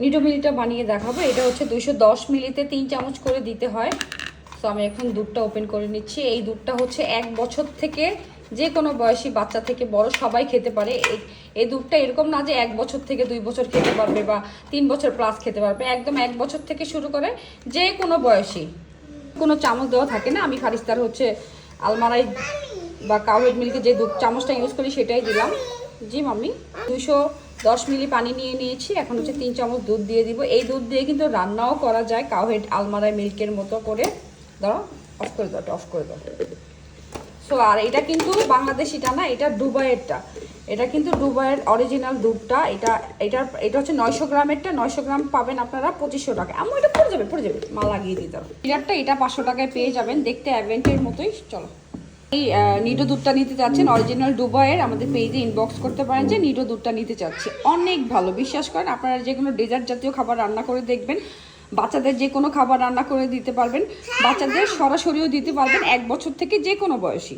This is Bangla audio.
নিডো মিলিটা বানিয়ে দেখাবো। এটা হচ্ছে 210 মিলিতে 3 চামচ করে দিতে হয়। তো আমি এখন দুধটা ওপেন করে নিচ্ছি। এই দুধটা হচ্ছে 1 বছর থেকে যে কোনো বয়সী বাচ্চা থেকে বড় সবাই খেতে পারে। এই দুধটা এরকম না যে 1 বছর থেকে 2 বছর খেতে পারবে বা 3 বছর প্লাস খেতে পারবে, একদম 1 বছর থেকে শুরু করে যে কোনো বয়সী। কোনো চামচ দেওয়া থাকে না, আমি ফারিস্তার হচ্ছে আলমারাই বা কাউহেড মিল্কে যে দুধ চামচটা ইউজ করি সেটাই দিলাম। জি মাম্মি। 210 মিলি পানি নিয়ে নিয়েছি, এখন হচ্ছে 3 চামচ দুধ দিয়ে দিব। এই দুধ দিয়ে কিন্তু রান্নাও করা যায় কাউহেড আলমারাই মিল্কের মতো করে। ধরো অফ করে দাও, অফ করে দাও। সো আর এটা কিন্তু বাংলাদেশিটা না, এটা দুবাইয়েরটা। এটা কিন্তু দুবাইয়ের অরিজিনাল দুধটা। এটা হচ্ছে 900 গ্রামেরটা। 900 গ্রাম পাবেন আপনারা 2500 টাকা। আমার এটা পড়ে যাবে মা লাগিয়ে দিতে হবে। এটা 500 টাকায় পেয়ে যাবেন, দেখতে অ্যাভেন্টের মতোই। চলো, এই নিডো দুধটা নিতে চাচ্ছেন অরিজিনাল দুবাইয়ের, আমাদের পেজে ইনবক্স করতে পারেন যে নিডো দুধটা নিতে চাচ্ছি। অনেক ভালো, বিশ্বাস করেন। আপনারা যে কোনো ডেজার্ট জাতীয় খাবার রান্না করে দেখবেন, বাচ্চাদের যে কোনো খাবার রান্না করে দিতে পারবেন, বাচ্চাদের সরাসরিও দিতে পারবেন 1 বছর থেকে যে কোনো বয়সী।